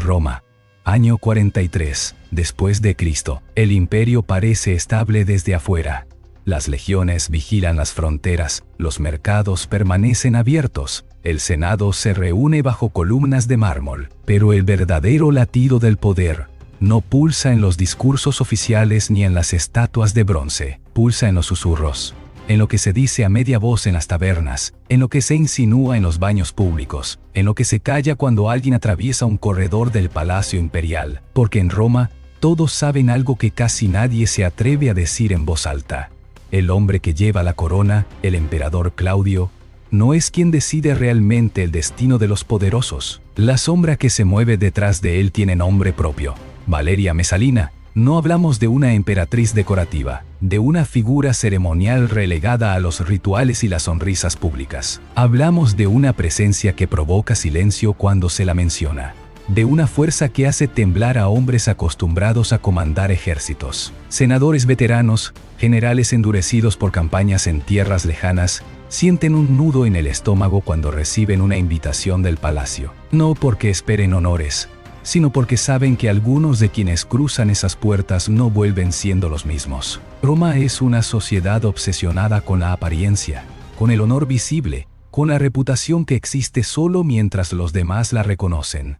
Roma. Año 43, después de Cristo. El imperio parece estable desde afuera. Las legiones vigilan las fronteras, los mercados permanecen abiertos, el Senado se reúne bajo columnas de mármol, pero el verdadero latido del poder no pulsa en los discursos oficiales ni en las estatuas de bronce, pulsa en los susurros, en lo que se dice a media voz en las tabernas, en lo que se insinúa en los baños públicos, en lo que se calla cuando alguien atraviesa un corredor del Palacio Imperial, porque en Roma todos saben algo que casi nadie se atreve a decir en voz alta. El hombre que lleva la corona, el emperador Claudio, no es quien decide realmente el destino de los poderosos. La sombra que se mueve detrás de él tiene nombre propio. Valeria Mesalina. No hablamos de una emperatriz decorativa, de una figura ceremonial relegada a los rituales y las sonrisas públicas. Hablamos de una presencia que provoca silencio cuando se la menciona, de una fuerza que hace temblar a hombres acostumbrados a comandar ejércitos. Senadores veteranos, generales endurecidos por campañas en tierras lejanas, sienten un nudo en el estómago cuando reciben una invitación del palacio. No porque esperen honores, sino porque saben que algunos de quienes cruzan esas puertas no vuelven siendo los mismos. Roma es una sociedad obsesionada con la apariencia, con el honor visible, con la reputación que existe solo mientras los demás la reconocen.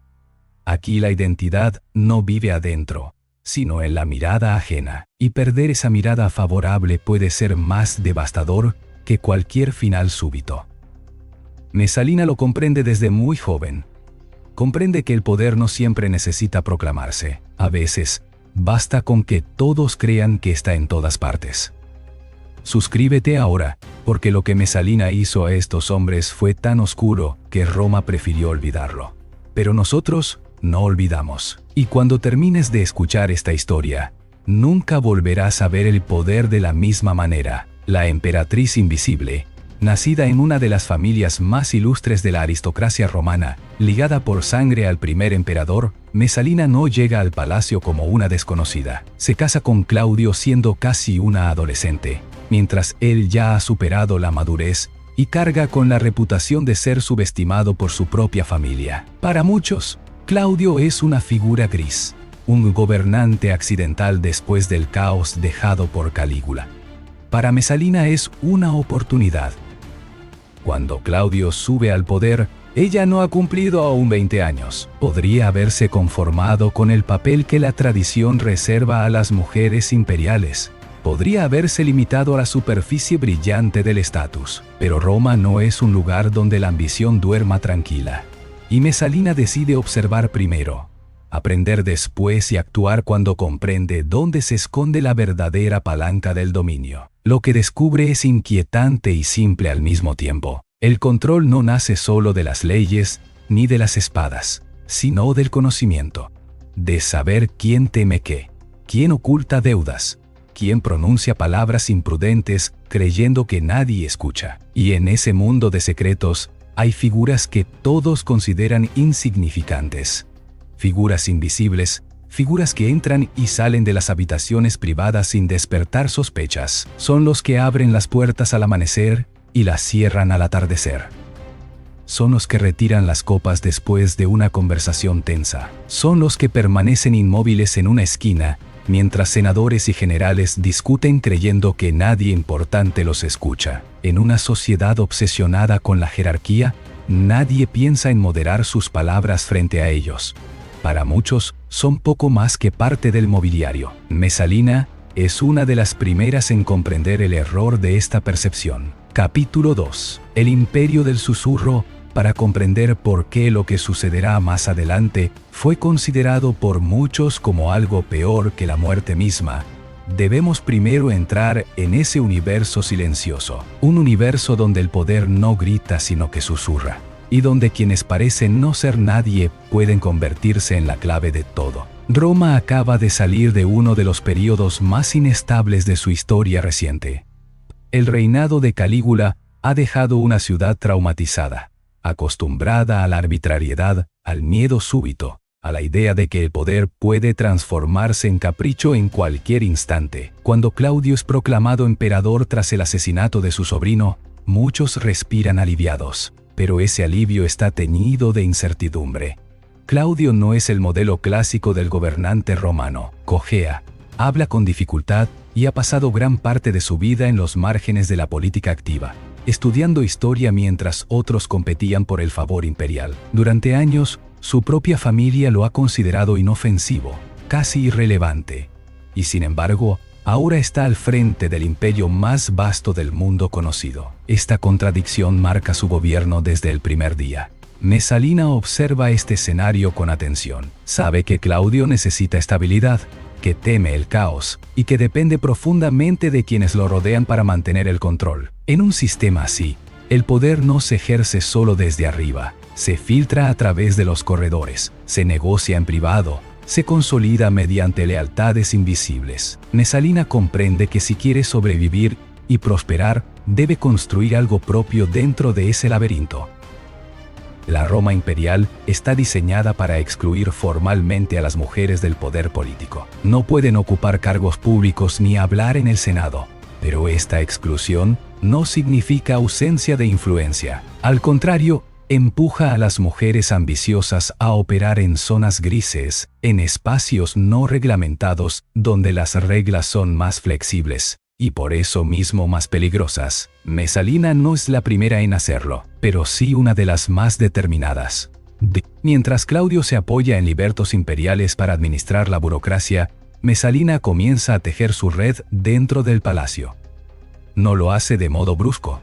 Aquí la identidad no vive adentro, sino en la mirada ajena, y perder esa mirada favorable puede ser más devastador que cualquier final súbito. Mesalina lo comprende desde muy joven. Comprende que el poder no siempre necesita proclamarse. A veces, basta con que todos crean que está en todas partes. Suscríbete ahora, porque lo que Mesalina hizo a estos hombres fue tan oscuro que Roma prefirió olvidarlo. Pero nosotros no olvidamos. Y cuando termines de escuchar esta historia, nunca volverás a ver el poder de la misma manera. La emperatriz invisible, nacida en una de las familias más ilustres de la aristocracia romana, ligada por sangre al primer emperador, Mesalina no llega al palacio como una desconocida. Se casa con Claudio siendo casi una adolescente, mientras él ya ha superado la madurez y carga con la reputación de ser subestimado por su propia familia. Para muchos, Claudio es una figura gris, un gobernante accidental después del caos dejado por Calígula. Para Mesalina es una oportunidad. Cuando Claudio sube al poder, ella no ha cumplido aún 20 años. Podría haberse conformado con el papel que la tradición reserva a las mujeres imperiales. Podría haberse limitado a la superficie brillante del estatus. Pero Roma no es un lugar donde la ambición duerma tranquila. Y Mesalina decide observar primero, aprender después y actuar cuando comprende dónde se esconde la verdadera palanca del dominio. Lo que descubre es inquietante y simple al mismo tiempo. El control no nace solo de las leyes ni de las espadas, sino del conocimiento. De saber quién teme qué, quién oculta deudas, quién pronuncia palabras imprudentes creyendo que nadie escucha. Y en ese mundo de secretos hay figuras que todos consideran insignificantes. Figuras invisibles, figuras que entran y salen de las habitaciones privadas sin despertar sospechas. Son los que abren las puertas al amanecer y las cierran al atardecer. Son los que retiran las copas después de una conversación tensa. Son los que permanecen inmóviles en una esquina mientras senadores y generales discuten creyendo que nadie importante los escucha. En una sociedad obsesionada con la jerarquía, nadie piensa en moderar sus palabras frente a ellos. Para muchos, son poco más que parte del mobiliario. Mesalina es una de las primeras en comprender el error de esta percepción. Capítulo 2. El imperio del susurro. Para comprender por qué lo que sucederá más adelante fue considerado por muchos como algo peor que la muerte misma, debemos primero entrar en ese universo silencioso. Un universo donde el poder no grita sino que susurra. Y donde quienes parecen no ser nadie pueden convertirse en la clave de todo. Roma acaba de salir de uno de los periodos más inestables de su historia reciente. El reinado de Calígula ha dejado una ciudad traumatizada, acostumbrada a la arbitrariedad, al miedo súbito, a la idea de que el poder puede transformarse en capricho en cualquier instante. Cuando Claudio es proclamado emperador tras el asesinato de su sobrino, muchos respiran aliviados. Pero ese alivio está teñido de incertidumbre. Claudio no es el modelo clásico del gobernante romano. Cojea, habla con dificultad y ha pasado gran parte de su vida en los márgenes de la política activa, estudiando historia mientras otros competían por el favor imperial. Durante años, su propia familia lo ha considerado inofensivo, casi irrelevante. Y sin embargo, ahora está al frente del imperio más vasto del mundo conocido. Esta contradicción marca su gobierno desde el primer día. Mesalina observa este escenario con atención. Sabe que Claudio necesita estabilidad, que teme el caos y que depende profundamente de quienes lo rodean para mantener el control. En un sistema así, el poder no se ejerce solo desde arriba, se filtra a través de los corredores, se negocia en privado, se consolida mediante lealtades invisibles. Mesalina comprende que si quiere sobrevivir y prosperar, debe construir algo propio dentro de ese laberinto. La Roma imperial está diseñada para excluir formalmente a las mujeres del poder político. No pueden ocupar cargos públicos ni hablar en el Senado. Pero esta exclusión no significa ausencia de influencia. Al contrario, empuja a las mujeres ambiciosas a operar en zonas grises, en espacios no reglamentados, donde las reglas son más flexibles y por eso mismo más peligrosas. Mesalina no es la primera en hacerlo, pero sí una de las más determinadas. Mientras Claudio se apoya en libertos imperiales para administrar la burocracia, Mesalina comienza a tejer su red dentro del palacio. No lo hace de modo brusco.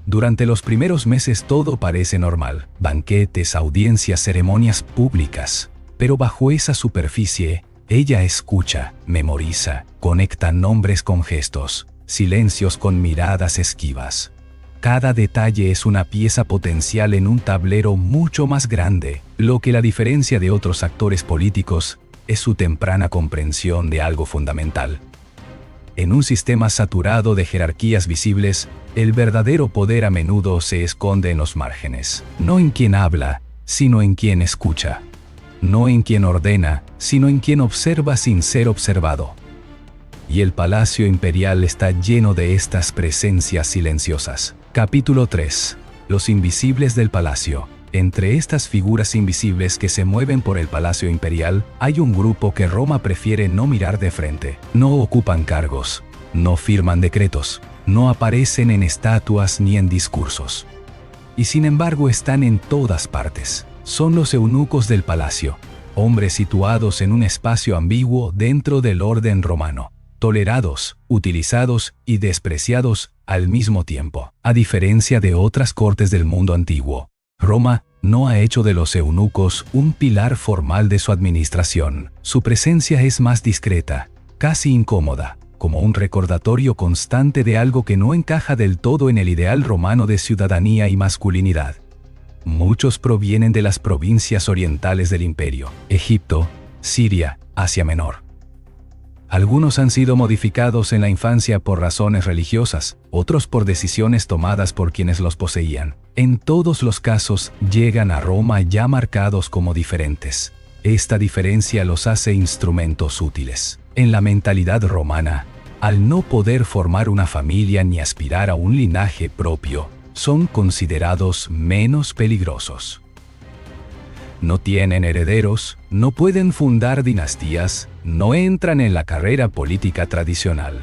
Durante los primeros meses todo parece normal: banquetes, audiencias, ceremonias públicas. Pero bajo esa superficie, ella escucha, memoriza, conecta nombres con gestos, silencios con miradas esquivas. Cada detalle es una pieza potencial en un tablero mucho más grande. Lo que la diferencia de otros actores políticos es su temprana comprensión de algo fundamental. En un sistema saturado de jerarquías visibles, el verdadero poder a menudo se esconde en los márgenes. No en quien habla, sino en quien escucha. No en quien ordena, sino en quien observa sin ser observado. Y el palacio imperial está lleno de estas presencias silenciosas. Capítulo 3. Los invisibles del palacio. Entre estas figuras invisibles que se mueven por el palacio imperial, hay un grupo que Roma prefiere no mirar de frente. No ocupan cargos, no firman decretos, no aparecen en estatuas ni en discursos. Y sin embargo están en todas partes. Son los eunucos del palacio, hombres situados en un espacio ambiguo dentro del orden romano, tolerados, utilizados y despreciados al mismo tiempo. A diferencia de otras cortes del mundo antiguo, Roma no ha hecho de los eunucos un pilar formal de su administración. Su presencia es más discreta, casi incómoda, como un recordatorio constante de algo que no encaja del todo en el ideal romano de ciudadanía y masculinidad. Muchos provienen de las provincias orientales del imperio: Egipto, Siria, Asia Menor. Algunos han sido modificados en la infancia por razones religiosas, otros por decisiones tomadas por quienes los poseían. En todos los casos, llegan a Roma ya marcados como diferentes. Esta diferencia los hace instrumentos útiles. En la mentalidad romana, al no poder formar una familia ni aspirar a un linaje propio, son considerados menos peligrosos. No tienen herederos, no pueden fundar dinastías, no entran en la carrera política tradicional.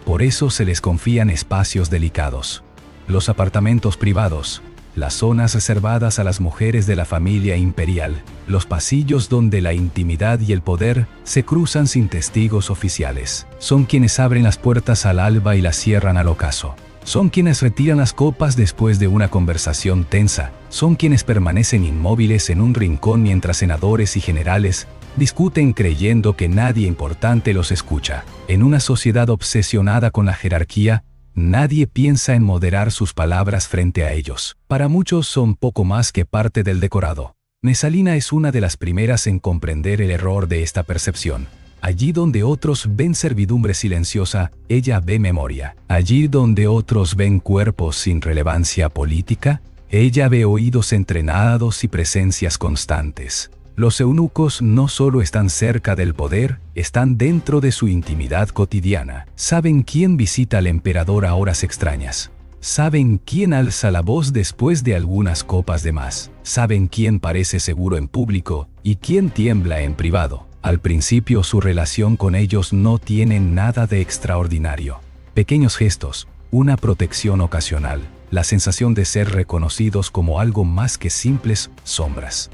Por eso se les confían espacios delicados, los apartamentos privados, las zonas reservadas a las mujeres de la familia imperial, los pasillos donde la intimidad y el poder se cruzan sin testigos oficiales. Son quienes abren las puertas al alba y las cierran al ocaso. Son quienes retiran las copas después de una conversación tensa. Son quienes permanecen inmóviles en un rincón mientras senadores y generales discuten creyendo que nadie importante los escucha. En una sociedad obsesionada con la jerarquía, nadie piensa en moderar sus palabras frente a ellos. Para muchos son poco más que parte del decorado. Mesalina es una de las primeras en comprender el error de esta percepción. Allí donde otros ven servidumbre silenciosa, ella ve memoria. Allí donde otros ven cuerpos sin relevancia política, ella ve oídos entrenados y presencias constantes. Los eunucos no solo están cerca del poder, están dentro de su intimidad cotidiana. Saben quién visita al emperador a horas extrañas. Saben quién alza la voz después de algunas copas de más. Saben quién parece seguro en público y quién tiembla en privado. Al principio su relación con ellos no tiene nada de extraordinario. Pequeños gestos, una protección ocasional, la sensación de ser reconocidos como algo más que simples sombras.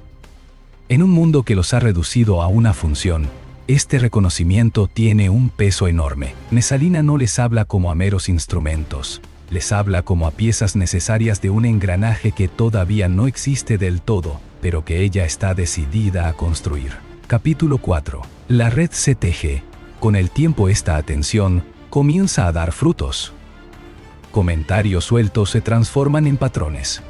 En un mundo que los ha reducido a una función, este reconocimiento tiene un peso enorme. Mesalina no les habla como a meros instrumentos. Les habla como a piezas necesarias de un engranaje que todavía no existe del todo, pero que ella está decidida a construir. Capítulo 4. La red se teje. Con el tiempo esta atención comienza a dar frutos. Comentarios sueltos se transforman en patrones.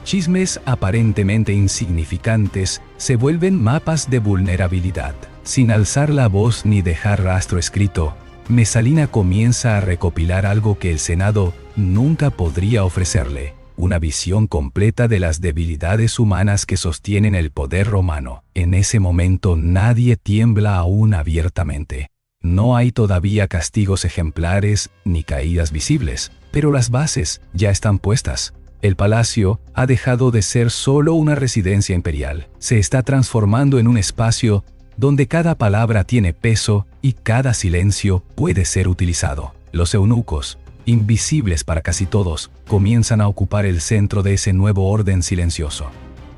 Chismes aparentemente insignificantes se vuelven mapas de vulnerabilidad. Sin alzar la voz ni dejar rastro escrito, Mesalina comienza a recopilar algo que el Senado nunca podría ofrecerle, una visión completa de las debilidades humanas que sostienen el poder romano. En ese momento nadie tiembla aún abiertamente. No hay todavía castigos ejemplares ni caídas visibles, pero las bases ya están puestas. El palacio ha dejado de ser solo una residencia imperial, se está transformando en un espacio donde cada palabra tiene peso y cada silencio puede ser utilizado. Los eunucos, invisibles para casi todos, comienzan a ocupar el centro de ese nuevo orden silencioso.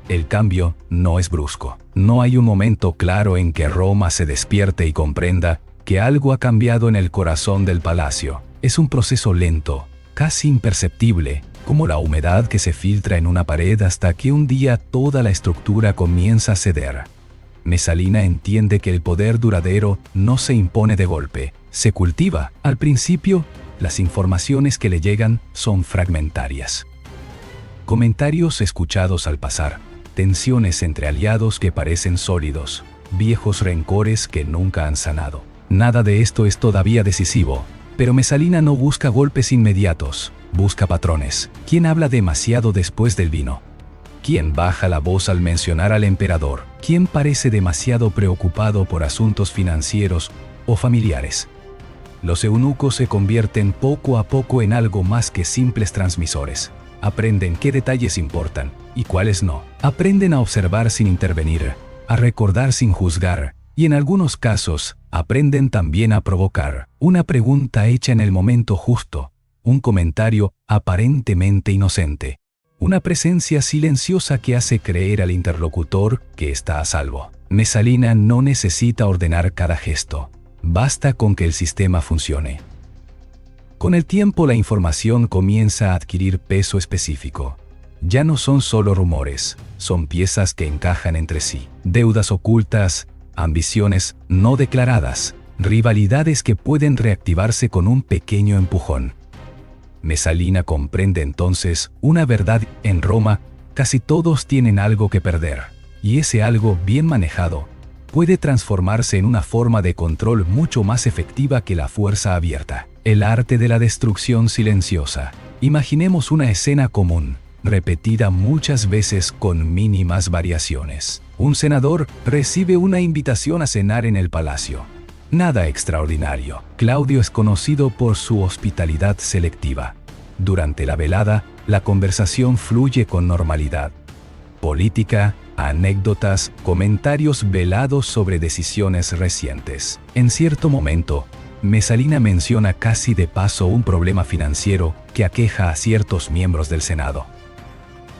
El cambio no es brusco. No hay un momento claro en que Roma se despierte y comprenda que algo ha cambiado en el corazón del palacio. Es un proceso lento, casi imperceptible, como la humedad que se filtra en una pared hasta que un día toda la estructura comienza a ceder. Mesalina entiende que el poder duradero no se impone de golpe, se cultiva. Al principio, las informaciones que le llegan son fragmentarias. Comentarios escuchados al pasar, tensiones entre aliados que parecen sólidos, viejos rencores que nunca han sanado. Nada de esto es todavía decisivo, pero Mesalina no busca golpes inmediatos, busca patrones. ¿Quién habla demasiado después del vino? ¿Quién baja la voz al mencionar al emperador? ¿Quién parece demasiado preocupado por asuntos financieros o familiares? Los eunucos se convierten poco a poco en algo más que simples transmisores. Aprenden qué detalles importan y cuáles no. Aprenden a observar sin intervenir, a recordar sin juzgar, y en algunos casos, aprenden también a provocar. Una pregunta hecha en el momento justo, un comentario aparentemente inocente. Una presencia silenciosa que hace creer al interlocutor que está a salvo. Mesalina no necesita ordenar cada gesto. Basta con que el sistema funcione. Con el tiempo la información comienza a adquirir peso específico. Ya no son solo rumores, son piezas que encajan entre sí. Deudas ocultas, ambiciones no declaradas, rivalidades que pueden reactivarse con un pequeño empujón. Mesalina comprende entonces una verdad: en Roma, casi todos tienen algo que perder, y ese algo bien manejado puede transformarse en una forma de control mucho más efectiva que la fuerza abierta. El arte de la destrucción silenciosa. Imaginemos una escena común, repetida muchas veces con mínimas variaciones. Un senador recibe una invitación a cenar en el palacio. Nada extraordinario. Claudio es conocido por su hospitalidad selectiva. Durante la velada, la conversación fluye con normalidad. Política, anécdotas, comentarios velados sobre decisiones recientes. En cierto momento, Mesalina menciona casi de paso un problema financiero que aqueja a ciertos miembros del Senado.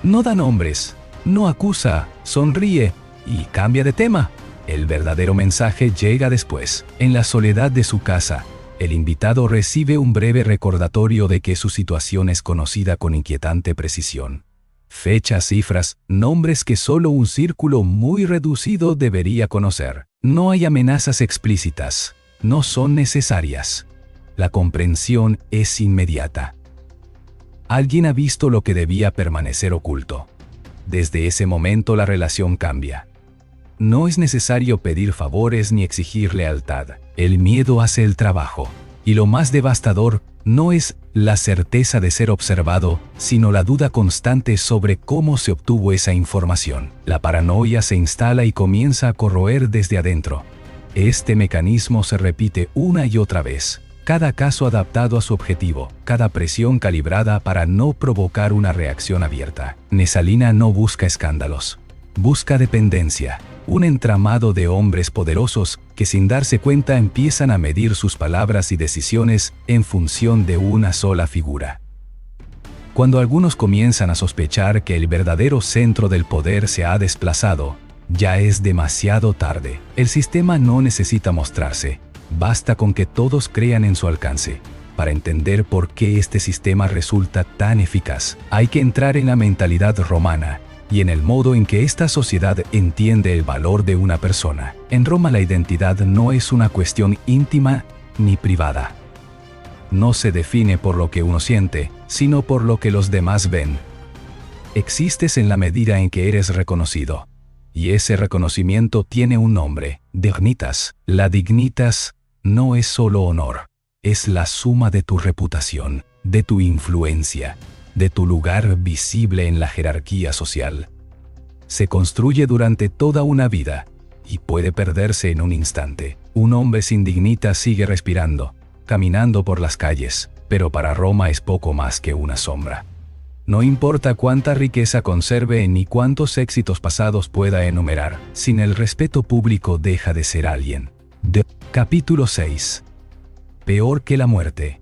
No da nombres, no acusa, sonríe y cambia de tema. El verdadero mensaje llega después. En la soledad de su casa, el invitado recibe un breve recordatorio de que su situación es conocida con inquietante precisión. Fechas, cifras, nombres que solo un círculo muy reducido debería conocer. No hay amenazas explícitas, no son necesarias. La comprensión es inmediata. Alguien ha visto lo que debía permanecer oculto. Desde ese momento la relación cambia. No es necesario pedir favores ni exigir lealtad. El miedo hace el trabajo. Y lo más devastador no es la certeza de ser observado, sino la duda constante sobre cómo se obtuvo esa información. La paranoia se instala y comienza a corroer desde adentro. Este mecanismo se repite una y otra vez. cada caso adaptado a su objetivo, cada presión calibrada para no provocar una reacción abierta. Mesalina no busca escándalos, busca dependencia, un entramado de hombres poderosos que sin darse cuenta empiezan a medir sus palabras y decisiones en función de una sola figura. Cuando algunos comienzan a sospechar que el verdadero centro del poder se ha desplazado, ya es demasiado tarde. El sistema no necesita mostrarse, basta con que todos crean en su alcance. Para entender por qué este sistema resulta tan eficaz, hay que entrar en la mentalidad romana y en el modo en que esta sociedad entiende el valor de una persona. En Roma la identidad no es una cuestión íntima ni privada. No se define por lo que uno siente, sino por lo que los demás ven. Existes en la medida en que eres reconocido. Y ese reconocimiento tiene un nombre, dignitas. La dignitas no es solo honor, es la suma de tu reputación, de tu influencia, de tu lugar visible en la jerarquía social. Se construye durante toda una vida y puede perderse en un instante. Un hombre sin dignitas sigue respirando, caminando por las calles, pero para Roma es poco más que una sombra. No importa cuánta riqueza conserve ni cuántos éxitos pasados pueda enumerar, sin el respeto público deja de ser alguien. Capítulo 6. Peor que la muerte.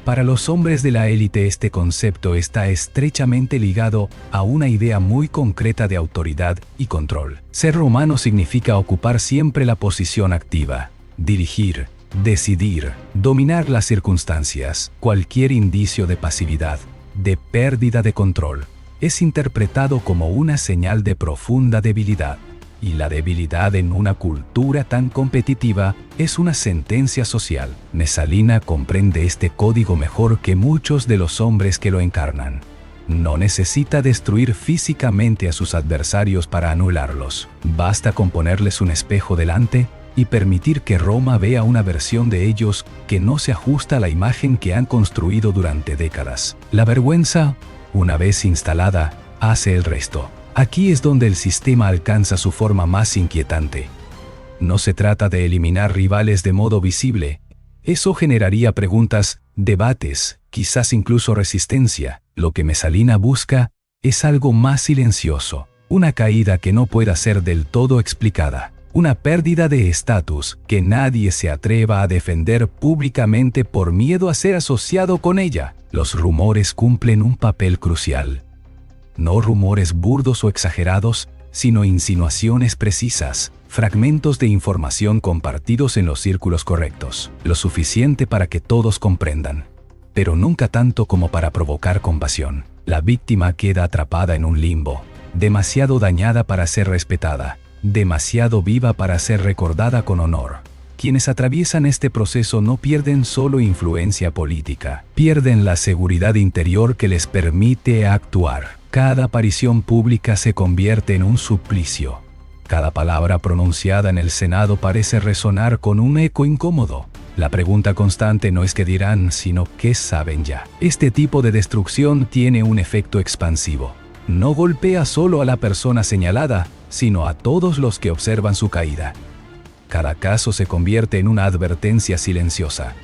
Para los hombres de la élite este concepto está estrechamente ligado a una idea muy concreta de autoridad y control. Ser romano significa ocupar siempre la posición activa, dirigir, decidir, dominar las circunstancias. Cualquier indicio de pasividad, de pérdida de control, es interpretado como una señal de profunda debilidad. Y la debilidad en una cultura tan competitiva es una sentencia social. Mesalina comprende este código mejor que muchos de los hombres que lo encarnan. No necesita destruir físicamente a sus adversarios para anularlos. Basta con ponerles un espejo delante y permitir que Roma vea una versión de ellos que no se ajusta a la imagen que han construido durante décadas. La vergüenza, una vez instalada, hace el resto. Aquí es donde el sistema alcanza su forma más inquietante. No se trata de eliminar rivales de modo visible. Eso generaría preguntas, debates, quizás incluso resistencia. Lo que Mesalina busca es algo más silencioso, una caída que no pueda ser del todo explicada. Una pérdida de estatus que nadie se atreva a defender públicamente por miedo a ser asociado con ella. Los rumores cumplen un papel crucial. No rumores burdos o exagerados, sino insinuaciones precisas, fragmentos de información compartidos en los círculos correctos, lo suficiente para que todos comprendan, pero nunca tanto como para provocar compasión. La víctima queda atrapada en un limbo, demasiado dañada para ser respetada, demasiado viva para ser recordada con honor. Quienes atraviesan este proceso no pierden solo influencia política, pierden la seguridad interior que les permite actuar. Cada aparición pública se convierte en un suplicio. Cada palabra pronunciada en el Senado parece resonar con un eco incómodo. La pregunta constante no es qué dirán, sino qué saben ya. Este tipo de destrucción tiene un efecto expansivo. No golpea solo a la persona señalada, sino a todos los que observan su caída. Cada caso se convierte en una advertencia silenciosa.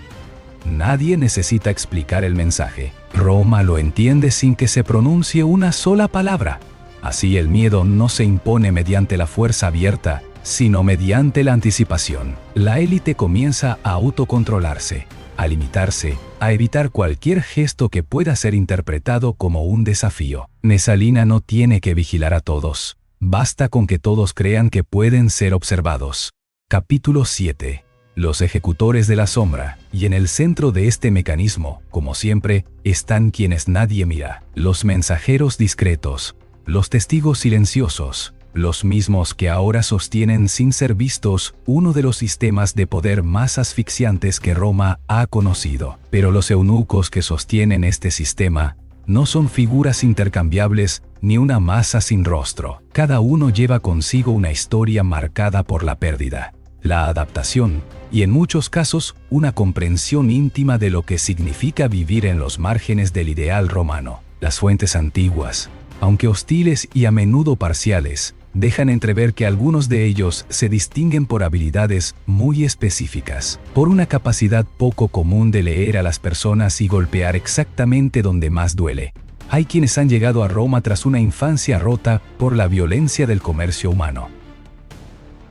Nadie necesita explicar el mensaje. Roma lo entiende sin que se pronuncie una sola palabra. Así el miedo no se impone mediante la fuerza abierta, sino mediante la anticipación. La élite comienza a autocontrolarse, a limitarse, a evitar cualquier gesto que pueda ser interpretado como un desafío. Mesalina no tiene que vigilar a todos. Basta con que todos crean que pueden ser observados. Capítulo 7. Los ejecutores de la sombra, y en el centro de este mecanismo, como siempre, están quienes nadie mira, los mensajeros discretos, los testigos silenciosos, los mismos que ahora sostienen sin ser vistos uno de los sistemas de poder más asfixiantes que Roma ha conocido. Pero los eunucos que sostienen este sistema no son figuras intercambiables ni una masa sin rostro. Cada uno lleva consigo una historia marcada por la pérdida, la adaptación y en muchos casos una comprensión íntima de lo que significa vivir en los márgenes del ideal romano. Las fuentes antiguas, aunque hostiles y a menudo parciales, dejan entrever que algunos de ellos se distinguen por habilidades muy específicas, por una capacidad poco común de leer a las personas y golpear exactamente donde más duele. Hay quienes han llegado a Roma tras una infancia rota por la violencia del comercio humano.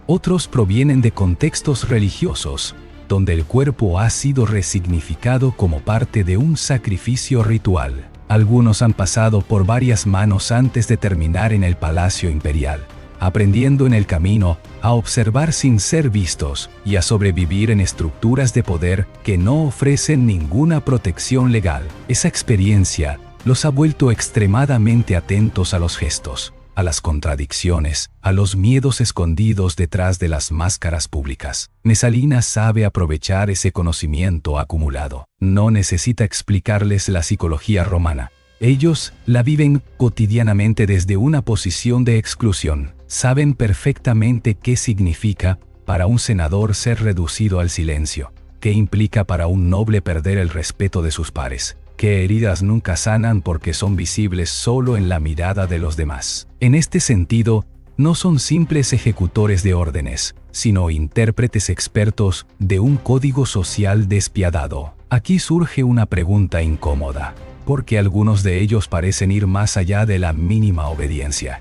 Otros provienen de contextos religiosos, donde el cuerpo ha sido resignificado como parte de un sacrificio ritual. Algunos han pasado por varias manos antes de terminar en el palacio imperial, aprendiendo en el camino a observar sin ser vistos y a sobrevivir en estructuras de poder que no ofrecen ninguna protección legal. Esa experiencia los ha vuelto extremadamente atentos a los gestos, a las contradicciones, a los miedos escondidos detrás de las máscaras públicas. Mesalina sabe aprovechar ese conocimiento acumulado. No necesita explicarles la psicología romana. Ellos la viven cotidianamente desde una posición de exclusión. Saben perfectamente qué significa para un senador ser reducido al silencio, qué implica para un noble perder el respeto de sus pares, qué heridas nunca sanan porque son visibles solo en la mirada de los demás. En este sentido, no son simples ejecutores de órdenes, sino intérpretes expertos de un código social despiadado. Aquí surge una pregunta incómoda, porque algunos de ellos parecen ir más allá de la mínima obediencia.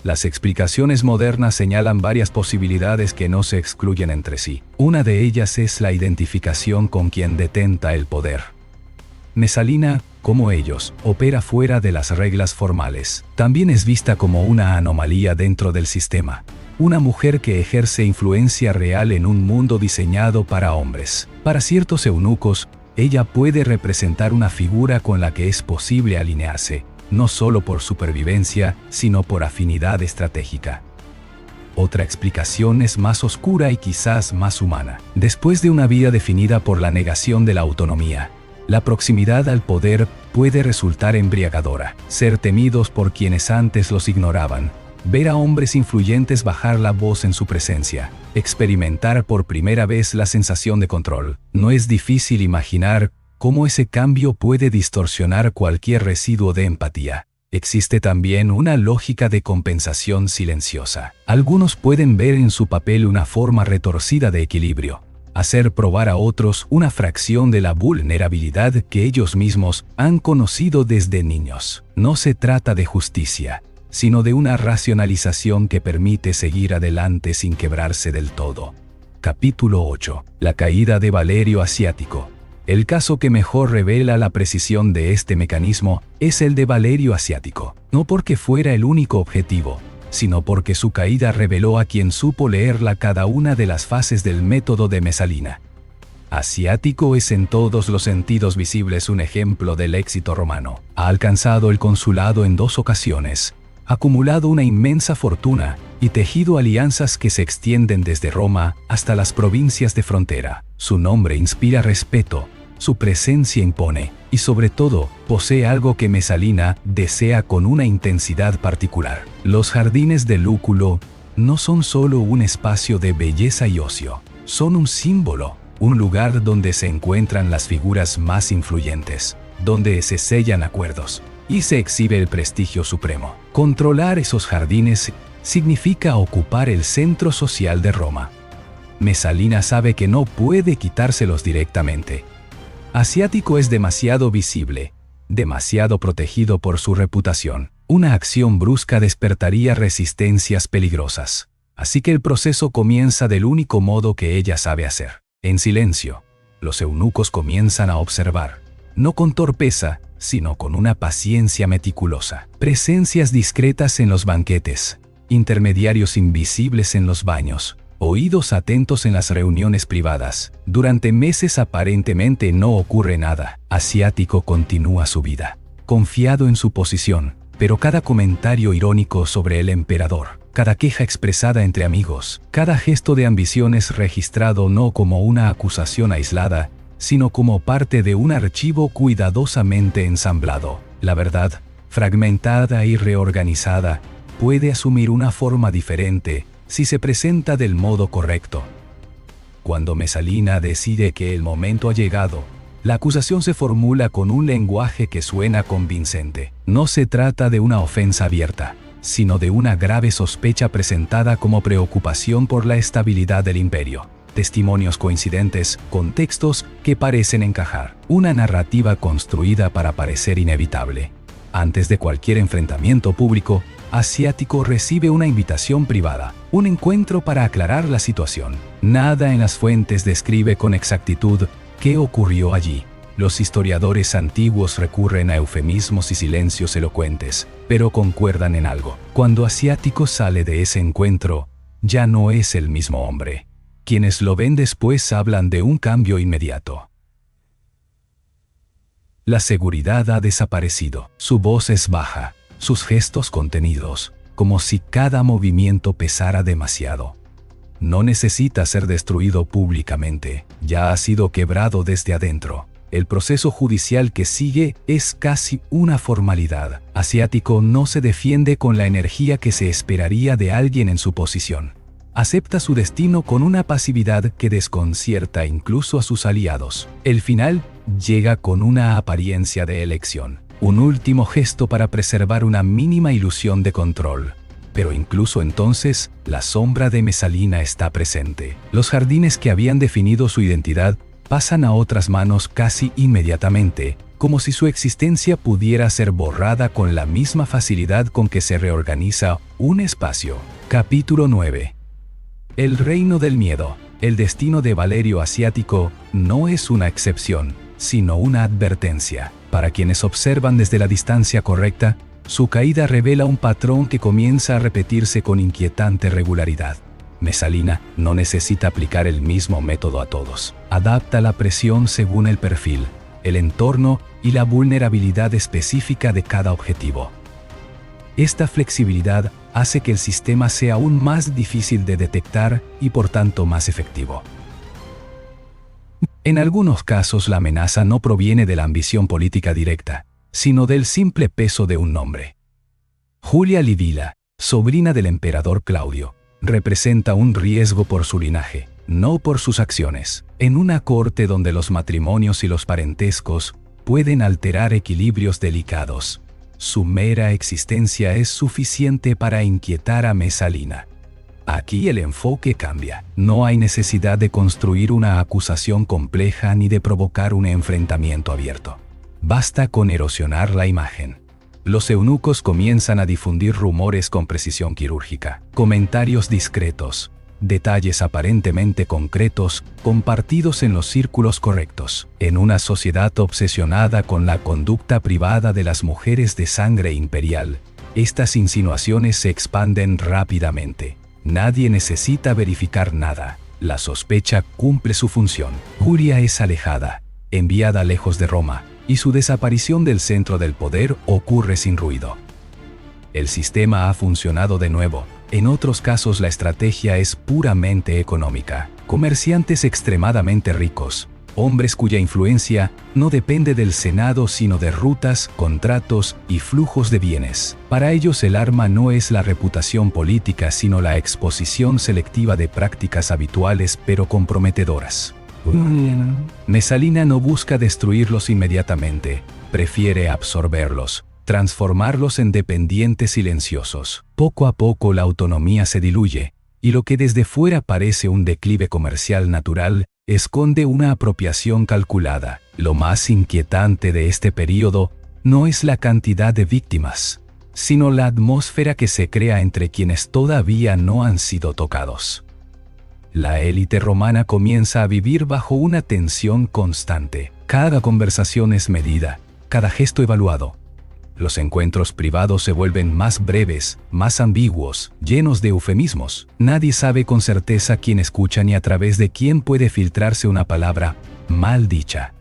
Las explicaciones modernas señalan varias posibilidades que no se excluyen entre sí. Una de ellas es la identificación con quien detenta el poder. Mesalina, como ellos, opera fuera de las reglas formales. También es vista como una anomalía dentro del sistema. Una mujer que ejerce influencia real en un mundo diseñado para hombres. Para ciertos eunucos, ella puede representar una figura con la que es posible alinearse, no solo por supervivencia, sino por afinidad estratégica. Otra explicación es más oscura y quizás más humana. Después de una vida definida por la negación de la autonomía, la proximidad al poder puede resultar embriagadora. Ser temidos por quienes antes los ignoraban, ver a hombres influyentes bajar la voz en su presencia, experimentar por primera vez la sensación de control. No es difícil imaginar cómo ese cambio puede distorsionar cualquier residuo de empatía. Existe también una lógica de compensación silenciosa. Algunos pueden ver en su papel una forma retorcida de equilibrio, hacer probar a otros una fracción de la vulnerabilidad que ellos mismos han conocido desde niños. No se trata de justicia, sino de una racionalización que permite seguir adelante sin quebrarse del todo. Capítulo 8. La caída de Valerio Asiático. El caso que mejor revela la precisión de este mecanismo es el de Valerio Asiático, no porque fuera el único objetivo, sino porque su caída reveló a quien supo leerla cada una de las fases del método de Mesalina. Asiático es en todos los sentidos visibles un ejemplo del éxito romano. Ha alcanzado el consulado en 2 ocasiones, acumulado una inmensa fortuna y tejido alianzas que se extienden desde Roma hasta las provincias de frontera. Su nombre inspira respeto, su presencia impone, y sobre todo, posee algo que Mesalina desea con una intensidad particular. Los jardines de Lúculo no son solo un espacio de belleza y ocio, son un símbolo, un lugar donde se encuentran las figuras más influyentes, donde se sellan acuerdos y se exhibe el prestigio supremo. Controlar esos jardines significa ocupar el centro social de Roma. Mesalina sabe que no puede quitárselos directamente. Asiático es demasiado visible, demasiado protegido por su reputación. Una acción brusca despertaría resistencias peligrosas. Así que el proceso comienza del único modo que ella sabe hacer. En silencio, los eunucos comienzan a observar, no con torpeza, sino con una paciencia meticulosa. Presencias discretas en los banquetes, intermediarios invisibles en los baños, oídos atentos en las reuniones privadas. Durante meses aparentemente no ocurre nada. Asiático continúa su vida, confiado en su posición, pero cada comentario irónico sobre el emperador, cada queja expresada entre amigos, cada gesto de ambición es registrado no como una acusación aislada, sino como parte de un archivo cuidadosamente ensamblado. La verdad, fragmentada y reorganizada, puede asumir una forma diferente si se presenta del modo correcto. Cuando Mesalina decide que el momento ha llegado, la acusación se formula con un lenguaje que suena convincente. No se trata de una ofensa abierta, sino de una grave sospecha presentada como preocupación por la estabilidad del imperio. Testimonios coincidentes, contextos que parecen encajar. Una narrativa construida para parecer inevitable. Antes de cualquier enfrentamiento público, Asiático recibe una invitación privada, un encuentro para aclarar la situación. Nada en las fuentes describe con exactitud qué ocurrió allí. Los historiadores antiguos recurren a eufemismos y silencios elocuentes, pero concuerdan en algo. Cuando Asiático sale de ese encuentro, ya no es el mismo hombre. Quienes lo ven después hablan de un cambio inmediato. La seguridad ha desaparecido. Su voz es baja, sus gestos contenidos, como si cada movimiento pesara demasiado. No necesita ser destruido públicamente, ya ha sido quebrado desde adentro. El proceso judicial que sigue es casi una formalidad. Asiático no se defiende con la energía que se esperaría de alguien en su posición. Acepta su destino con una pasividad que desconcierta incluso a sus aliados. El final llega con una apariencia de elección, un último gesto para preservar una mínima ilusión de control. Pero incluso entonces, la sombra de Mesalina está presente. Los jardines que habían definido su identidad pasan a otras manos casi inmediatamente, como si su existencia pudiera ser borrada con la misma facilidad con que se reorganiza un espacio. Capítulo 9. El reino del miedo. El destino de Valerio Asiático no es una excepción, sino una advertencia. Para quienes observan desde la distancia correcta, su caída revela un patrón que comienza a repetirse con inquietante regularidad. Mesalina no necesita aplicar el mismo método a todos. Adapta la presión según el perfil, el entorno y la vulnerabilidad específica de cada objetivo. Esta flexibilidad hace que el sistema sea aún más difícil de detectar y por tanto más efectivo. En algunos casos la amenaza no proviene de la ambición política directa, sino del simple peso de un nombre. Julia Livilla, sobrina del emperador Claudio, representa un riesgo por su linaje, no por sus acciones. En una corte donde los matrimonios y los parentescos pueden alterar equilibrios delicados, su mera existencia es suficiente para inquietar a Mesalina. Aquí el enfoque cambia. No hay necesidad de construir una acusación compleja ni de provocar un enfrentamiento abierto. Basta con erosionar la imagen. Los eunucos comienzan a difundir rumores con precisión quirúrgica, comentarios discretos, detalles aparentemente concretos compartidos en los círculos correctos. En una sociedad obsesionada con la conducta privada de las mujeres de sangre imperial, estas insinuaciones se expanden rápidamente. Nadie necesita verificar nada. La sospecha cumple su función. Julia es alejada, enviada lejos de Roma, y su desaparición del centro del poder ocurre sin ruido. El sistema ha funcionado de nuevo. En otros casos la estrategia es puramente económica. Comerciantes extremadamente ricos, hombres cuya influencia no depende del Senado sino de rutas, contratos y flujos de bienes. Para ellos el arma no es la reputación política sino la exposición selectiva de prácticas habituales pero comprometedoras. Mesalina no busca destruirlos inmediatamente, prefiere absorberlos, transformarlos en dependientes silenciosos. Poco a poco la autonomía se diluye, y lo que desde fuera parece un declive comercial natural, esconde una apropiación calculada. Lo más inquietante de este período no es la cantidad de víctimas, sino la atmósfera que se crea entre quienes todavía no han sido tocados. La élite romana comienza a vivir bajo una tensión constante. Cada conversación es medida, cada gesto evaluado. Los encuentros privados se vuelven más breves, más ambiguos, llenos de eufemismos. Nadie sabe con certeza quién escucha ni a través de quién puede filtrarse una palabra mal dicha.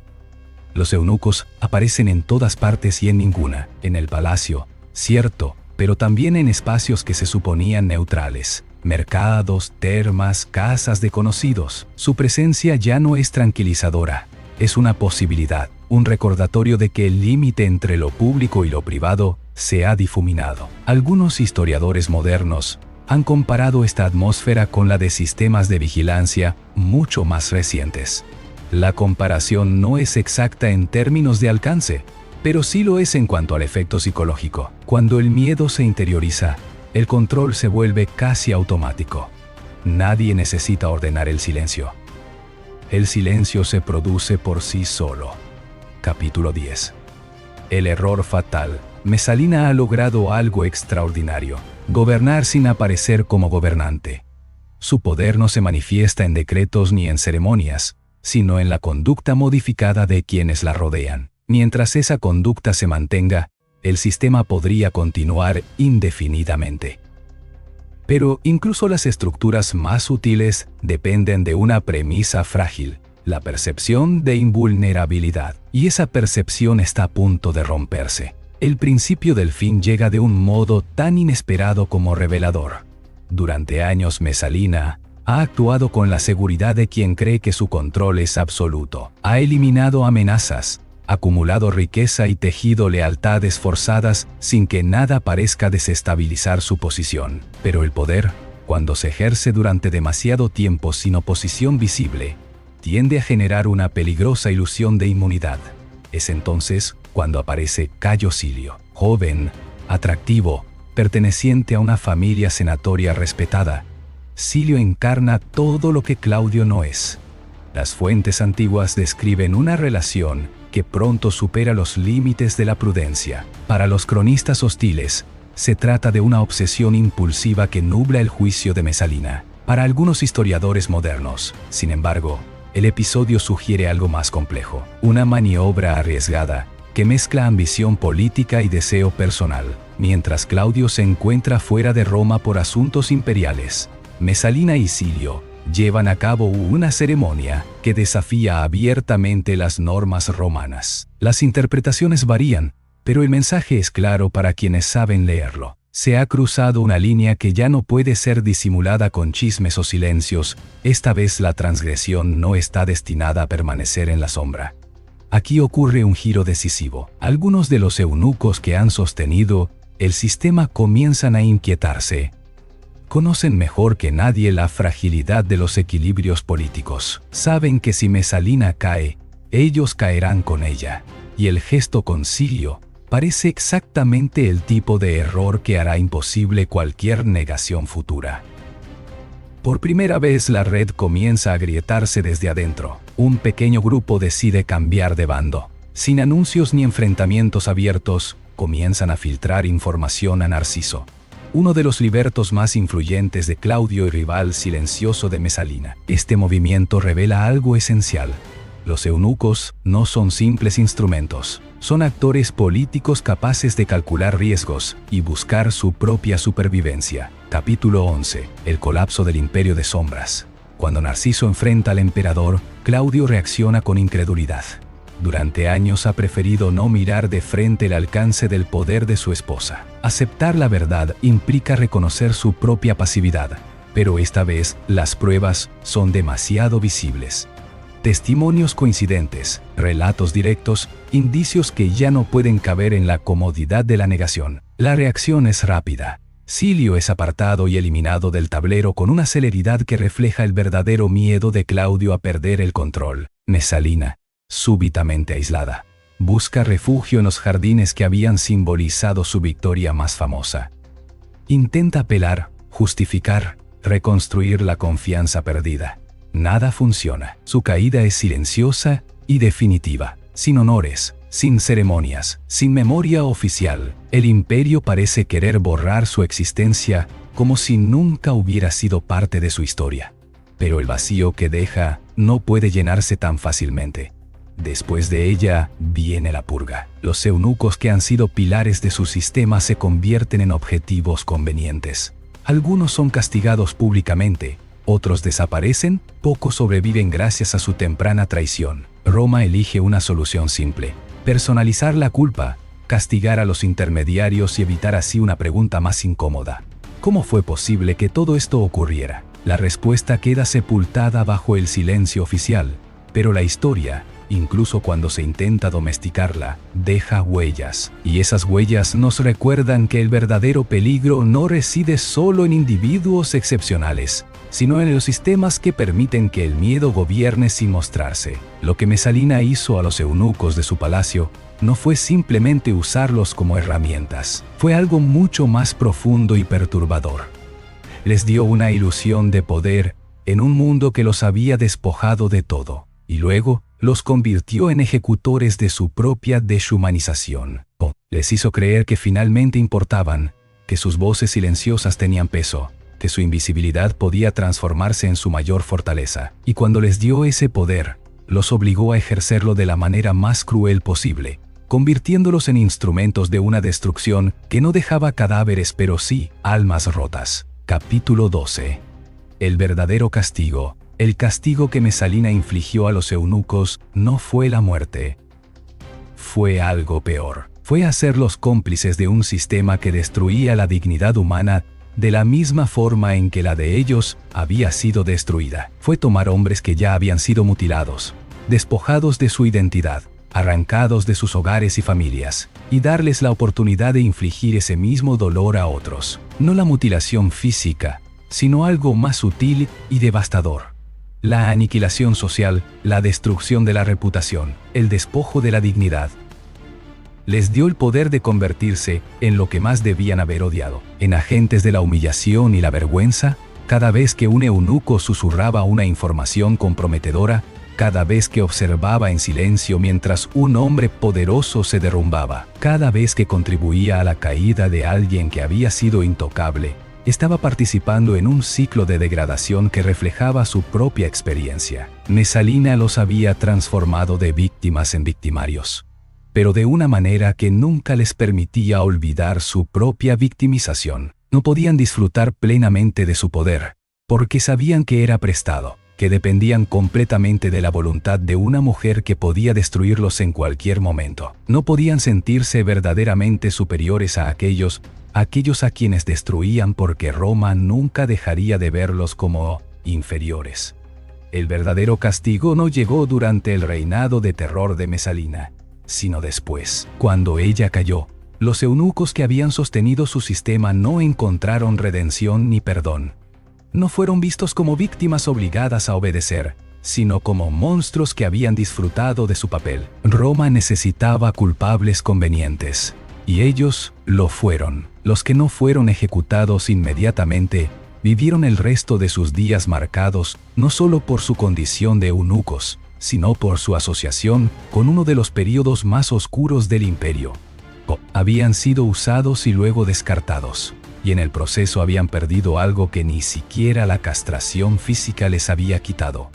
Los eunucos aparecen en todas partes y en ninguna. En el palacio, cierto, pero también en espacios que se suponían neutrales. Mercados, termas, casas de conocidos. Su presencia ya no es tranquilizadora. Es una posibilidad, un recordatorio de que el límite entre lo público y lo privado se ha difuminado. Algunos historiadores modernos han comparado esta atmósfera con la de sistemas de vigilancia mucho más recientes. La comparación no es exacta en términos de alcance, pero sí lo es en cuanto al efecto psicológico. Cuando el miedo se interioriza, el control se vuelve casi automático. Nadie necesita ordenar el silencio. El silencio se produce por sí solo. Capítulo 10. El error fatal. Mesalina ha logrado algo extraordinario: gobernar sin aparecer como gobernante. Su poder no se manifiesta en decretos ni en ceremonias, sino en la conducta modificada de quienes la rodean. Mientras esa conducta se mantenga, el sistema podría continuar indefinidamente. Pero incluso las estructuras más sutiles dependen de una premisa frágil: la percepción de invulnerabilidad. Y esa percepción está a punto de romperse. El principio del fin llega de un modo tan inesperado como revelador. Durante años Mesalina ha actuado con la seguridad de quien cree que su control es absoluto. Ha eliminado amenazas, acumulado riqueza y tejido lealtades forzadas sin que nada parezca desestabilizar su posición. Pero el poder, cuando se ejerce durante demasiado tiempo sin oposición visible, tiende a generar una peligrosa ilusión de inmunidad. Es entonces cuando aparece Cayo Silio, joven, atractivo, perteneciente a una familia senatoria respetada. Silio encarna todo lo que Claudio no es. Las fuentes antiguas describen una relación que pronto supera los límites de la prudencia. Para los cronistas hostiles, se trata de una obsesión impulsiva que nubla el juicio de Mesalina. Para algunos historiadores modernos, sin embargo, el episodio sugiere algo más complejo: una maniobra arriesgada que mezcla ambición política y deseo personal. Mientras Claudio se encuentra fuera de Roma por asuntos imperiales, Mesalina y Silio llevan a cabo una ceremonia que desafía abiertamente las normas romanas. Las interpretaciones varían, pero el mensaje es claro para quienes saben leerlo. Se ha cruzado una línea que ya no puede ser disimulada con chismes o silencios. Esta vez la transgresión no está destinada a permanecer en la sombra. Aquí ocurre un giro decisivo. Algunos de los eunucos que han sostenido el sistema comienzan a inquietarse. Conocen mejor que nadie la fragilidad de los equilibrios políticos. Saben que si Mesalina cae, ellos caerán con ella. Y el gesto con Silio parece exactamente el tipo de error que hará imposible cualquier negación futura. Por primera vez la red comienza a agrietarse desde adentro. Un pequeño grupo decide cambiar de bando. Sin anuncios ni enfrentamientos abiertos, comienzan a filtrar información a Narciso, uno de los libertos más influyentes de Claudio y rival silencioso de Mesalina. Este movimiento revela algo esencial: los eunucos no son simples instrumentos, son actores políticos capaces de calcular riesgos y buscar su propia supervivencia. Capítulo 11. El colapso del Imperio de Sombras. Cuando Narciso enfrenta al emperador, Claudio reacciona con incredulidad. Durante años ha preferido no mirar de frente el alcance del poder de su esposa. Aceptar la verdad implica reconocer su propia pasividad, pero esta vez las pruebas son demasiado visibles. Testimonios coincidentes, relatos directos, indicios que ya no pueden caber en la comodidad de la negación. La reacción es rápida. Silio es apartado y eliminado del tablero con una celeridad que refleja el verdadero miedo de Claudio a perder el control. Mesalina, súbitamente aislada, busca refugio en los jardines que habían simbolizado su victoria más famosa. Intenta apelar, justificar, reconstruir la confianza perdida. Nada funciona. Su caída es silenciosa y definitiva. Sin honores, sin ceremonias, sin memoria oficial, el imperio parece querer borrar su existencia como si nunca hubiera sido parte de su historia. Pero el vacío que deja no puede llenarse tan fácilmente. Después de ella viene la purga. Los eunucos que han sido pilares de su sistema se convierten en objetivos convenientes. Algunos son castigados públicamente, otros desaparecen, pocos sobreviven gracias a su temprana traición. Roma elige una solución simple: personalizar la culpa, castigar a los intermediarios y evitar así una pregunta más incómoda: ¿cómo fue posible que todo esto ocurriera? La respuesta queda sepultada bajo el silencio oficial, pero la historia, incluso cuando se intenta domesticarla, deja huellas. Y esas huellas nos recuerdan que el verdadero peligro no reside solo en individuos excepcionales, sino en los sistemas que permiten que el miedo gobierne sin mostrarse. Lo que Mesalina hizo a los eunucos de su palacio no fue simplemente usarlos como herramientas, fue algo mucho más profundo y perturbador. Les dio una ilusión de poder en un mundo que los había despojado de todo, y luego los convirtió en ejecutores de su propia deshumanización. Les hizo creer que finalmente importaban, que sus voces silenciosas tenían peso, que su invisibilidad podía transformarse en su mayor fortaleza. Y cuando les dio ese poder, los obligó a ejercerlo de la manera más cruel posible, convirtiéndolos en instrumentos de una destrucción que no dejaba cadáveres pero sí almas rotas. Capítulo 12. El verdadero castigo. El castigo que Mesalina infligió a los eunucos no fue la muerte. Fue algo peor. Fue hacerlos cómplices de un sistema que destruía la dignidad humana de la misma forma en que la de ellos había sido destruida. Fue tomar hombres que ya habían sido mutilados, despojados de su identidad, arrancados de sus hogares y familias, y darles la oportunidad de infligir ese mismo dolor a otros. No la mutilación física, sino algo más sutil y devastador. La aniquilación social, la destrucción de la reputación, el despojo de la dignidad. Les dio el poder de convertirse en lo que más debían haber odiado, en agentes de la humillación y la vergüenza. Cada vez que un eunuco susurraba una información comprometedora, cada vez que observaba en silencio mientras un hombre poderoso se derrumbaba, cada vez que contribuía a la caída de alguien que había sido intocable, estaba participando en un ciclo de degradación que reflejaba su propia experiencia. Mesalina los había transformado de víctimas en victimarios, pero de una manera que nunca les permitía olvidar su propia victimización. No podían disfrutar plenamente de su poder, porque sabían que era prestado, que dependían completamente de la voluntad de una mujer que podía destruirlos en cualquier momento. No podían sentirse verdaderamente superiores a aquellos a quienes destruían, porque Roma nunca dejaría de verlos como inferiores. El verdadero castigo no llegó durante el reinado de terror de Mesalina, sino después. Cuando ella cayó, los eunucos que habían sostenido su sistema no encontraron redención ni perdón. No fueron vistos como víctimas obligadas a obedecer, sino como monstruos que habían disfrutado de su papel. Roma necesitaba culpables convenientes, y ellos lo fueron. Los que no fueron ejecutados inmediatamente vivieron el resto de sus días marcados no solo por su condición de eunucos, sino por su asociación con uno de los períodos más oscuros del imperio. Habían sido usados y luego descartados, y en el proceso habían perdido algo que ni siquiera la castración física les había quitado: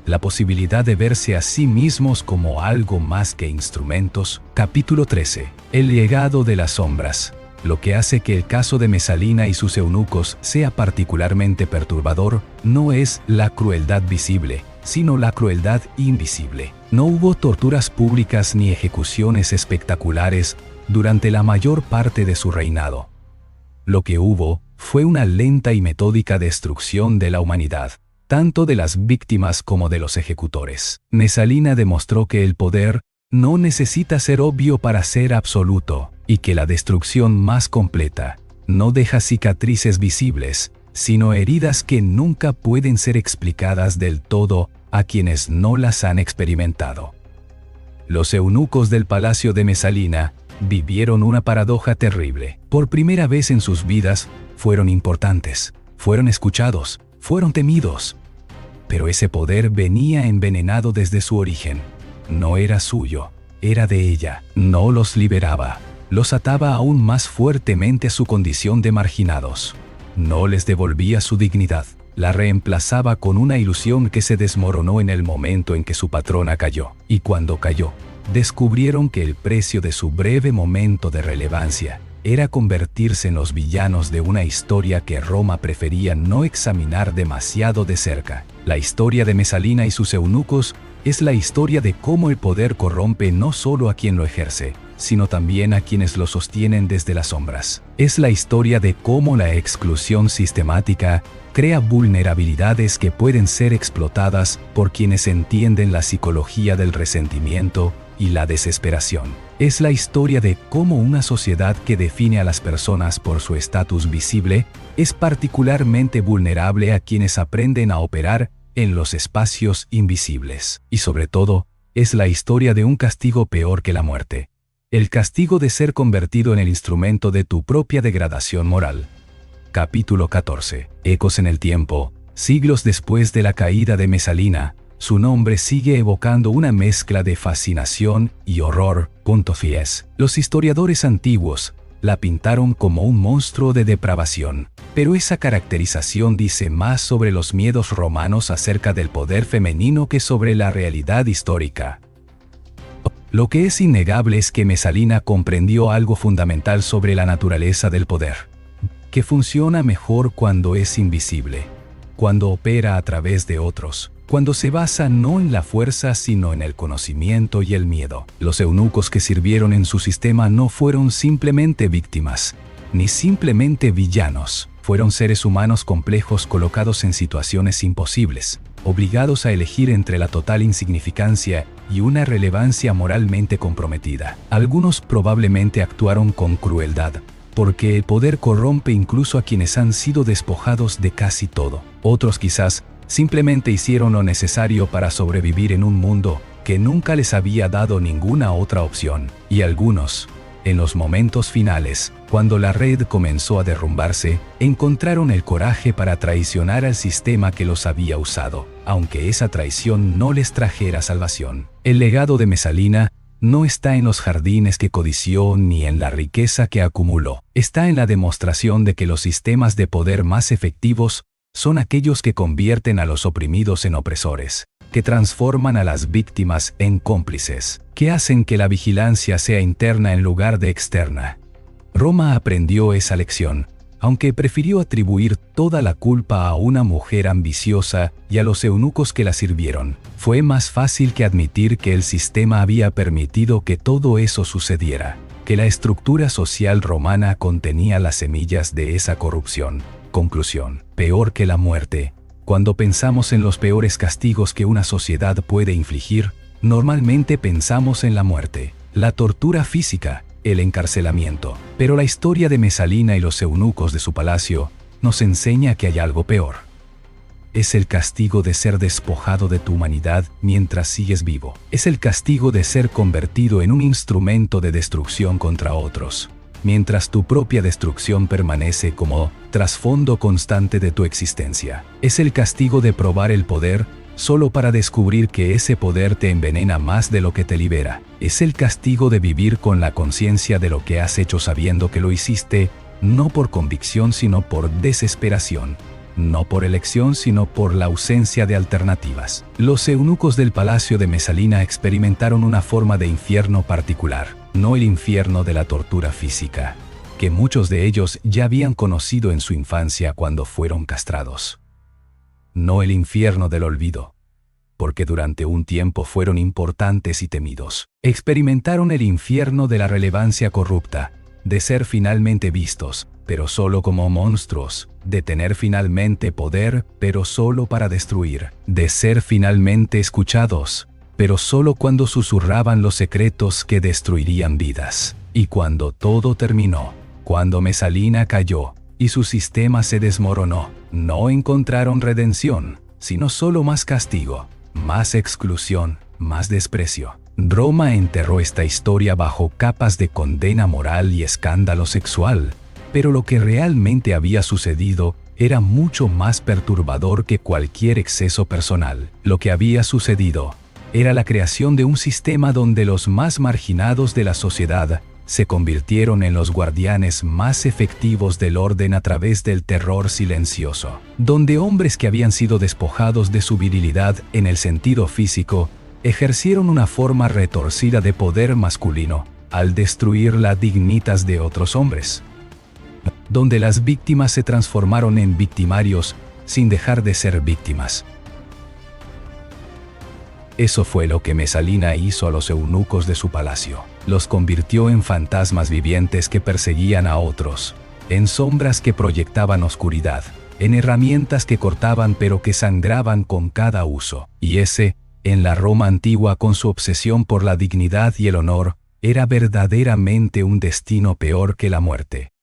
la posibilidad de verse a sí mismos como algo más que instrumentos. Capítulo 13. El legado de las sombras. Lo que hace que el caso de Mesalina y sus eunucos sea particularmente perturbador no es la crueldad visible, sino la crueldad invisible. No hubo torturas públicas ni ejecuciones espectaculares durante la mayor parte de su reinado. Lo que hubo fue una lenta y metódica destrucción de la humanidad, tanto de las víctimas como de los ejecutores. Mesalina demostró que el poder no necesita ser obvio para ser absoluto, y que la destrucción más completa no deja cicatrices visibles, sino heridas que nunca pueden ser explicadas del todo a quienes no las han experimentado. Los eunucos del palacio de Mesalina vivieron una paradoja terrible. Por primera vez en sus vidas, fueron importantes, fueron escuchados, fueron temidos. Pero ese poder venía envenenado desde su origen. No era suyo, era de ella. No los liberaba, los ataba aún más fuertemente a su condición de marginados. No les devolvía su dignidad, la reemplazaba con una ilusión que se desmoronó en el momento en que su patrona cayó. Y cuando cayó, descubrieron que el precio de su breve momento de relevancia era convertirse en los villanos de una historia que Roma prefería no examinar demasiado de cerca. La historia de Mesalina y sus eunucos es la historia de cómo el poder corrompe no solo a quien lo ejerce, sino también a quienes lo sostienen desde las sombras. Es la historia de cómo la exclusión sistemática crea vulnerabilidades que pueden ser explotadas por quienes entienden la psicología del resentimiento y la desesperación. Es la historia de cómo una sociedad que define a las personas por su estatus visible es particularmente vulnerable a quienes aprenden a operar en los espacios invisibles. Y sobre todo, es la historia de un castigo peor que la muerte. El castigo de ser convertido en el instrumento de tu propia degradación moral. Capítulo 14. Ecos en el tiempo. Siglos después de la caída de Mesalina, su nombre sigue evocando una mezcla de fascinación y horror. Los historiadores antiguos la pintaron como un monstruo de depravación, pero esa caracterización dice más sobre los miedos romanos acerca del poder femenino que sobre la realidad histórica. Lo que es innegable es que Mesalina comprendió algo fundamental sobre la naturaleza del poder, que funciona mejor cuando es invisible, cuando opera a través de otros, cuando se basa no en la fuerza sino en el conocimiento y el miedo. Los eunucos que sirvieron en su sistema no fueron simplemente víctimas, ni simplemente villanos. Fueron seres humanos complejos colocados en situaciones imposibles, obligados a elegir entre la total insignificancia y una relevancia moralmente comprometida. Algunos probablemente actuaron con crueldad, porque el poder corrompe incluso a quienes han sido despojados de casi todo. Otros quizás simplemente hicieron lo necesario para sobrevivir en un mundo que nunca les había dado ninguna otra opción. Y algunos, en los momentos finales, cuando la red comenzó a derrumbarse, encontraron el coraje para traicionar al sistema que los había usado, aunque esa traición no les trajera salvación. El legado de Mesalina no está en los jardines que codició ni en la riqueza que acumuló. Está en la demostración de que los sistemas de poder más efectivos son aquellos que convierten a los oprimidos en opresores, que transforman a las víctimas en cómplices, que hacen que la vigilancia sea interna en lugar de externa. Roma aprendió esa lección, aunque prefirió atribuir toda la culpa a una mujer ambiciosa y a los eunucos que la sirvieron. Fue más fácil que admitir que el sistema había permitido que todo eso sucediera, que la estructura social romana contenía las semillas de esa corrupción. Conclusión: peor que la muerte. Cuando pensamos en los peores castigos que una sociedad puede infligir, normalmente pensamos en la muerte, la tortura física, el encarcelamiento. Pero la historia de Mesalina y los eunucos de su palacio nos enseña que hay algo peor. Es el castigo de ser despojado de tu humanidad mientras sigues vivo. Es el castigo de ser convertido en un instrumento de destrucción contra otros, mientras tu propia destrucción permanece como trasfondo constante de tu existencia. Es el castigo de probar el poder solo para descubrir que ese poder te envenena más de lo que te libera. Es el castigo de vivir con la conciencia de lo que has hecho sabiendo que lo hiciste, no por convicción sino por desesperación, no por elección sino por la ausencia de alternativas. Los eunucos del palacio de Mesalina experimentaron una forma de infierno particular, no el infierno de la tortura física, que muchos de ellos ya habían conocido en su infancia cuando fueron castrados. No el infierno del olvido, porque durante un tiempo fueron importantes y temidos. Experimentaron el infierno de la relevancia corrupta, de ser finalmente vistos, pero solo como monstruos, de tener finalmente poder, pero solo para destruir, de ser finalmente escuchados, pero solo cuando susurraban los secretos que destruirían vidas. Y cuando todo terminó, cuando Mesalina cayó y su sistema se desmoronó, no encontraron redención, sino solo más castigo, más exclusión, más desprecio. Roma enterró esta historia bajo capas de condena moral y escándalo sexual, pero lo que realmente había sucedido era mucho más perturbador que cualquier exceso personal. Lo que había sucedido era la creación de un sistema donde los más marginados de la sociedad se convirtieron en los guardianes más efectivos del orden a través del terror silencioso, donde hombres que habían sido despojados de su virilidad en el sentido físico ejercieron una forma retorcida de poder masculino al destruir la dignitas de otros hombres, donde las víctimas se transformaron en victimarios sin dejar de ser víctimas. Eso fue lo que Mesalina hizo a los eunucos de su palacio. Los convirtió en fantasmas vivientes que perseguían a otros, en sombras que proyectaban oscuridad, en herramientas que cortaban pero que sangraban con cada uso. Y ese, en la Roma antigua con su obsesión por la dignidad y el honor, Era verdaderamente un destino peor que la muerte.